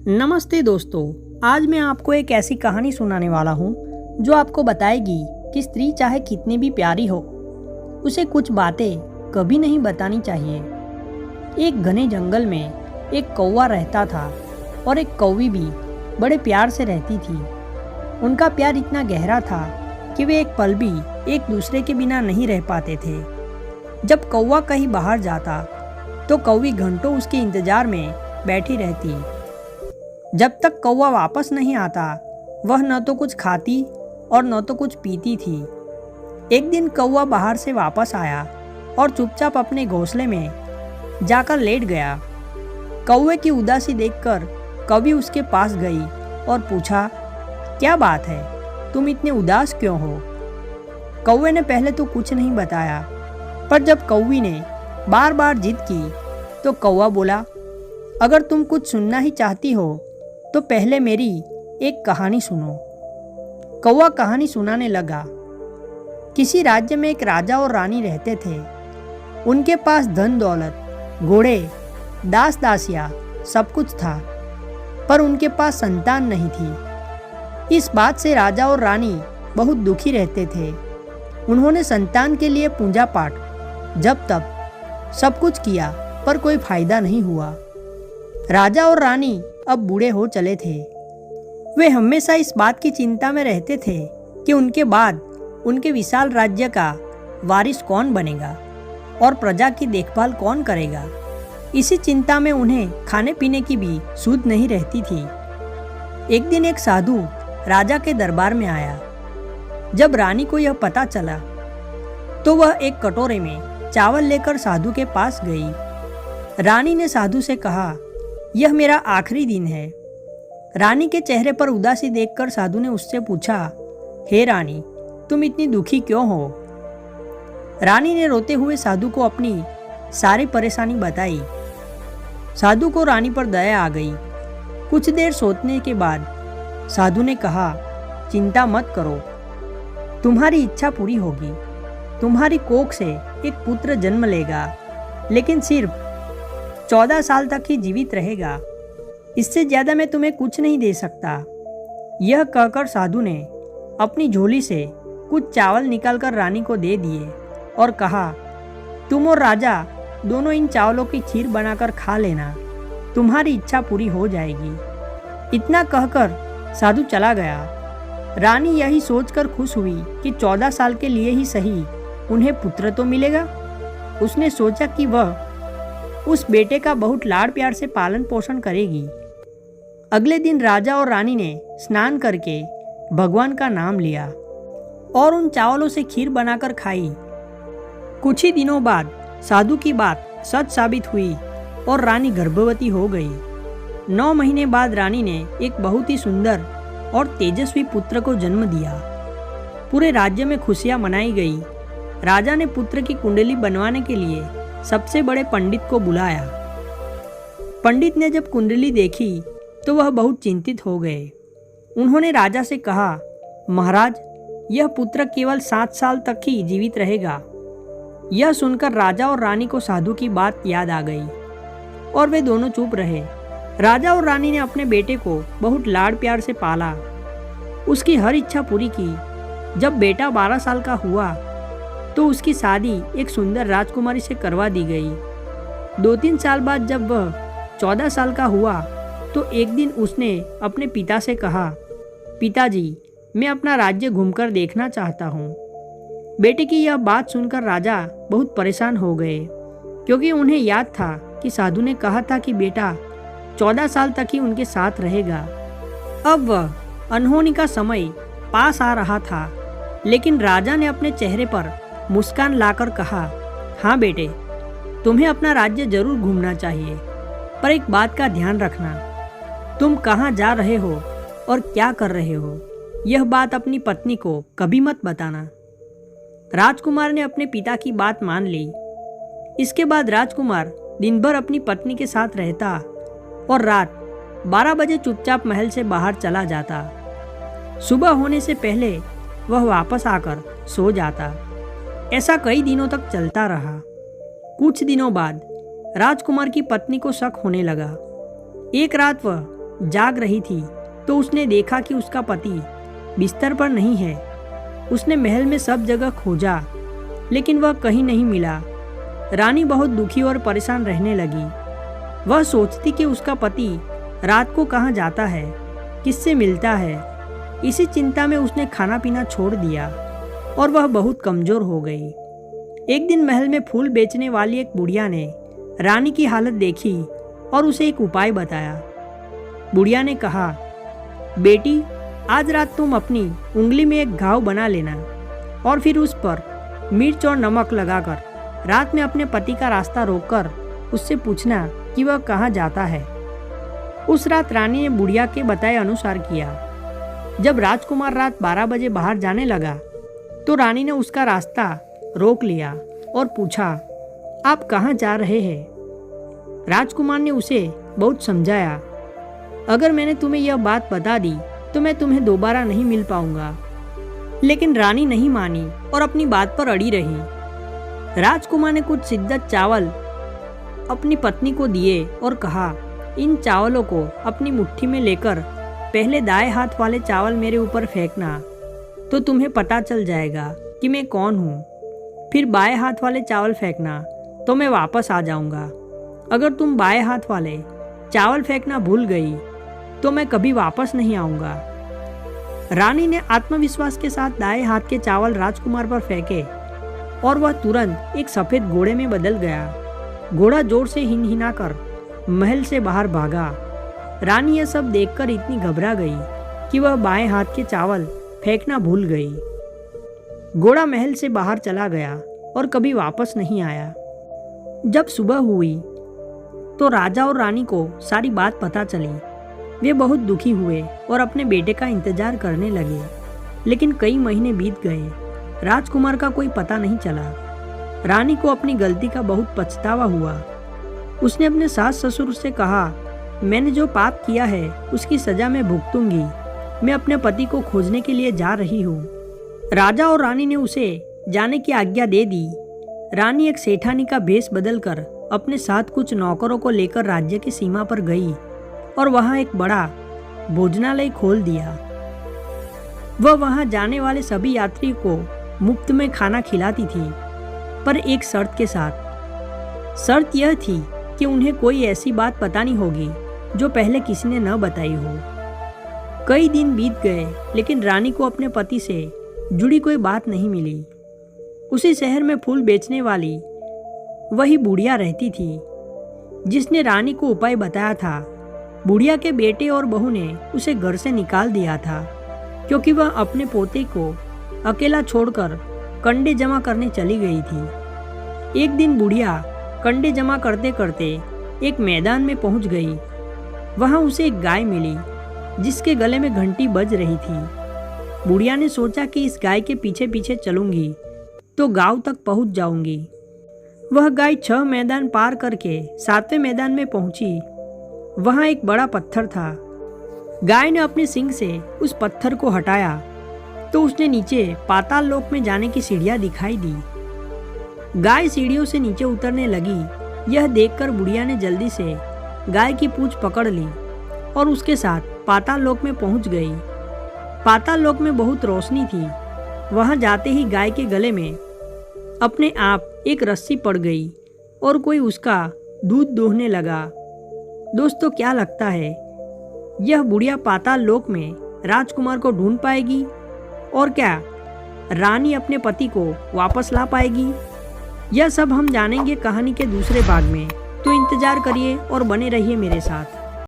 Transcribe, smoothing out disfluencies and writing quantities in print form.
नमस्ते दोस्तों, आज मैं आपको एक ऐसी कहानी सुनाने वाला हूँ जो आपको बताएगी कि स्त्री चाहे कितनी भी प्यारी हो, उसे कुछ बातें कभी नहीं बतानी चाहिए। एक घने जंगल में एक कौवा रहता था और एक कौवी भी बड़े प्यार से रहती थी। उनका प्यार इतना गहरा था कि वे एक पल भी एक दूसरे के बिना नहीं रह पाते थे। जब कौवा कहीं बाहर जाता तो कौवी घंटों उसके इंतजार में बैठी रहती। जब तक कौवा वापस नहीं आता वह न तो कुछ खाती और न तो कुछ पीती थी। एक दिन कौवा बाहर से वापस आया और चुपचाप अपने घोंसले में जाकर लेट गया। कौवे की उदासी देखकर कौवी उसके पास गई और पूछा, क्या बात है, तुम इतने उदास क्यों हो? कौवे ने पहले तो कुछ नहीं बताया, पर जब कौवी ने बार बार जिद की तो कौवा बोला, अगर तुम कुछ सुनना ही चाहती हो तो पहले मेरी एक कहानी सुनो। कौवा कहानी सुनाने लगा। किसी राज्य में एक राजा और रानी रहते थे। उनके पास धन दौलत, घोड़े, दास दासियां सब कुछ था, पर उनके पास संतान नहीं थी। इस बात से राजा और रानी बहुत दुखी रहते थे। उन्होंने संतान के लिए पूजा पाठ जब तक सब कुछ किया, पर कोई फायदा नहीं हुआ। राजा और रानी अब बूढ़े हो चले थे। वे हमेशा इस बात की चिंता में रहते थे कि उनके बाद उनके विशाल राज्य का वारिस कौन बनेगा और प्रजा की देखभाल कौन करेगा। इसी चिंता में उन्हें खाने पीने की भी सुध नहीं रहती थी। एक दिन एक साधु राजा के दरबार में आया। जब रानी को यह पता चला तो वह एक कटोरे में चावल लेकर साधु के पास गई। रानी ने साधु से कहा, यह मेरा आखिरी दिन है। रानी के चेहरे पर उदासी देखकर साधु ने उससे पूछा, हे रानी, तुम इतनी दुखी क्यों हो? रानी ने रोते हुए साधु को अपनी सारी परेशानी बताई। साधु को रानी पर दया आ गई। कुछ देर सोचने के बाद साधु ने कहा, चिंता मत करो, तुम्हारी इच्छा पूरी होगी। तुम्हारी कोख से एक पुत्र जन्म लेगा, लेकिन सिर्फ 14 साल तक ही जीवित रहेगा। इससे ज्यादा मैं तुम्हें कुछ नहीं दे सकता। यह कहकर साधु ने अपनी झोली से कुछ चावल निकालकर रानी को दे दिए और कहा, तुम और राजा दोनों इन चावलों की खीर बनाकर खा लेना, तुम्हारी इच्छा पूरी हो जाएगी। इतना कहकर साधु चला गया। रानी यही सोचकर खुश हुई कि 14 साल के लिए ही सही उन्हें पुत्र तो मिलेगा। उसने सोचा कि वह उस बेटे का बहुत लाड़ प्यार से पालन पोषण करेगी। अगले दिन राजा और रानी ने स्नान करके भगवान का नाम लिया और उन चावलों से खीर बनाकर खाई। कुछ ही दिनों बाद साधु की बात सच साबित हुई और रानी गर्भवती हो गई। 9 महीने बाद रानी ने एक बहुत ही सुंदर और तेजस्वी पुत्र को जन्म दिया। पूरे राज्य में खुशियां मनाई गई। राजा ने पुत्र की कुंडली बनवाने के लिए सबसे बड़े पंडित को बुलाया। पंडित ने जब कुंडली देखी तो वह बहुत चिंतित हो गए। उन्होंने राजा से कहा, महाराज, यह पुत्र केवल 7 साल तक ही जीवित रहेगा। यह सुनकर राजा और रानी को साधु की बात याद आ गई और वे दोनों चुप रहे। राजा और रानी ने अपने बेटे को बहुत लाड़ प्यार से पाला, उसकी हर इच्छा पूरी की। जब बेटा 12 साल का हुआ तो उसकी शादी एक सुंदर राजकुमारी से करवा दी गई। 2-3 साल बाद जब वह 14 साल का हुआ तो एक दिन उसने अपने पिता से कहा, पिताजी, मैं अपना राज्य घूमकर देखना चाहता हूँ। बेटे की यह बात सुनकर राजा बहुत परेशान हो गए, क्योंकि उन्हें याद था कि साधु ने कहा था कि बेटा 14 साल तक ही उनके साथ रहेगा। अब वह अनहोनी का समय पास आ रहा था, लेकिन राजा ने अपने चेहरे पर मुस्कान लाकर कहा, हाँ बेटे, तुम्हें अपना राज्य जरूर घूमना चाहिए, पर एक बात का ध्यान रखना, तुम कहाँ जा रहे हो और क्या कर रहे हो, यह बात अपनी पत्नी को कभी मत बताना। राजकुमार ने अपने पिता की बात मान ली। इसके बाद राजकुमार दिन भर अपनी पत्नी के साथ रहता और रात 12 बजे चुपचाप महल से बाहर चला जाता। सुबह होने से पहले वह वापस आकर सो जाता। ऐसा कई दिनों तक चलता रहा। कुछ दिनों बाद राजकुमार की पत्नी को शक होने लगा। एक रात वह जाग रही थी तो उसने देखा कि उसका पति बिस्तर पर नहीं है। उसने महल में सब जगह खोजा लेकिन वह कहीं नहीं मिला। रानी बहुत दुखी और परेशान रहने लगी। वह सोचती कि उसका पति रात को कहाँ जाता है, किससे मिलता है। इसी चिंता में उसने खाना पीना छोड़ दिया और वह बहुत कमज़ोर हो गई। एक दिन महल में फूल बेचने वाली एक बुढ़िया ने रानी की हालत देखी और उसे एक उपाय बताया। बुढ़िया ने कहा, बेटी, आज रात तुम अपनी उंगली में एक घाव बना लेना और फिर उस पर मिर्च और नमक लगाकर रात में अपने पति का रास्ता रोककर उससे पूछना कि वह कहाँ जाता है। उस रात रानी ने बुढ़िया के बताए अनुसार किया। जब राजकुमार रात 12 बजे बाहर जाने लगा तो रानी ने उसका रास्ता रोक लिया और पूछा, आप कहाँ जा रहे हैं? राजकुमार ने उसे बहुत समझाया, अगर मैंने तुम्हें यह बात बता दी तो मैं तुम्हें दोबारा नहीं मिल पाऊंगा। लेकिन रानी नहीं मानी और अपनी बात पर अड़ी रही। राजकुमार ने कुछ सिद्धत चावल अपनी पत्नी को दिए और कहा, इन चावलों को अपनी मुट्ठी में लेकर पहले दाएं हाथ वाले चावल मेरे ऊपर फेंकना तो तुम्हें पता चल जाएगा कि मैं कौन हूँ। फिर बाएं हाथ वाले चावल फेंकना तो मैं वापस आ जाऊँगा। अगर तुम बाएं हाथ वाले चावल फेंकना भूल गई तो मैं कभी वापस नहीं आऊँगा। रानी ने आत्मविश्वास के साथ दाएं हाथ के चावल राजकुमार पर फेंके और वह तुरंत एक सफ़ेद घोड़े में बदल गया। घोड़ा जोर से हिनहिनाकर महल से बाहर भागा। रानी यह सब देखकर इतनी घबरा गई कि वह बाएं हाथ के चावल फेंकना भूल गई। घोड़ा महल से बाहर चला गया और कभी वापस नहीं आया। जब सुबह हुई तो राजा और रानी को सारी बात पता चली। वे बहुत दुखी हुए और अपने बेटे का इंतजार करने लगे। लेकिन कई महीने बीत गए, राजकुमार का कोई पता नहीं चला। रानी को अपनी गलती का बहुत पछतावा हुआ। उसने अपने सास ससुर से कहा, मैंने जो पाप किया है उसकी सजा मैं भुगतूंगी। मैं अपने पति को खोजने के लिए जा रही हूँ। राजा और रानी ने उसे जाने की आज्ञा दे दी। रानी एक सेठानी का भेष बदलकर अपने साथ कुछ नौकरों को लेकर राज्य की सीमा पर गई और वहां एक बड़ा भोजनालय खोल दिया। वह वहां जाने वाले सभी यात्री को मुफ्त में खाना खिलाती थी, पर एक शर्त के साथ। शर्त यह थी कि उन्हें कोई ऐसी बात बतानी होगी जो पहले किसी ने न बताई हो। कई दिन बीत गए लेकिन रानी को अपने पति से जुड़ी कोई बात नहीं मिली। उसी शहर में फूल बेचने वाली वही बुढ़िया रहती थी जिसने रानी को उपाय बताया था। बुढ़िया के बेटे और बहू ने उसे घर से निकाल दिया था क्योंकि वह अपने पोते को अकेला छोड़कर कंडे जमा करने चली गई थी। एक दिन बुढ़िया कंडे जमा करते करते एक मैदान में पहुंच गई। वहां उसे एक गाय मिली जिसके गले में घंटी बज रही थी। बुढ़िया ने सोचा कि इस गाय के पीछे पीछे चलूंगी तो गांव तक पहुंच जाऊंगी। वह गाय 6 मैदान पार करके 7वें मैदान में पहुंची। वहां एक बड़ा पत्थर था। गाय ने अपने सींग से उस पत्थर को हटाया तो उसने नीचे पाताल लोक में जाने की सीढ़ियां दिखाई दी। गाय सीढ़ियों से नीचे उतरने लगी। यह देखकर बुढ़िया ने जल्दी से गाय की पूंछ पकड़ ली और उसके साथ पाताल लोक में पहुंच गई। पाताल लोक में बहुत रोशनी थी। वहां जाते ही गाय के गले में अपने आप एक रस्सी पड़ गई और कोई उसका दूध दोहने लगा। दोस्तों, क्या लगता है यह बुढ़िया पाताल लोक में राजकुमार को ढूंढ पाएगी और क्या रानी अपने पति को वापस ला पाएगी? यह सब हम जानेंगे कहानी के दूसरे भाग में। तो इंतजार करिए और बने रहिए मेरे साथ।